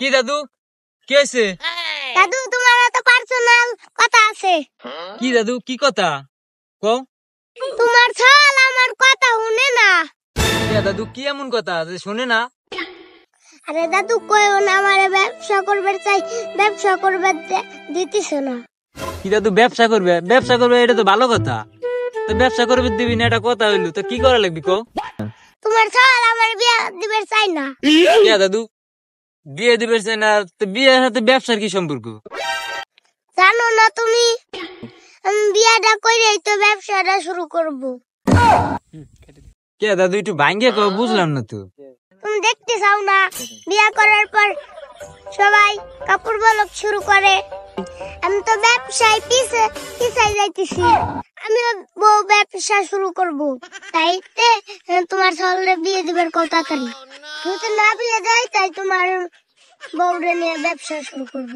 কি দাদু কি হয়েছে? দাদু তোমার তো পার্সোনাল কথা আছে। কি দাদু কি কথা কও? তোমার ছাল আমার কথা শুনে না। দাদু কি এমন কথা যে শুনে না? আরে দাদু কইও না, আমারে ব্যবসা করবে চাই, ব্যবসা করবে দিতেছ না। কি দাদু ব্যবসা করবে এটা তো ভালো কথা। তো ব্যবসা করবে দিবি না, এটা কথা হইলো, তো কি করা লাগবে কও? তোমার ছাল আমার বিয়ে দিবে চাই না। দাদু বিয়ে দিবে না, তো বিয়ের সাথে ব্যবসার কি সম্পর্ক? জানো না তুমি, আমি বিয়েটা কইরেই তো ব্যবসাটা শুরু করব। কে দাদু একটু ভাঙ্গে কও, বুঝলাম না তো। তুমি দেখতে চাও না বিয়ে করার পর সবাই কাপড় বলক শুরু করে? আমি তো ব্যবসায় পিছাই যাইতেছি। আমি বউ ব্যবসা শুরু করব, তাইতে তোমার ছালে বিয়ে দিবার কথা তাড়াতাড়ি। যদি না বিয়ে দেয় তাই তোমার বউরে নিয়ে ব্যবসা শুরু করব।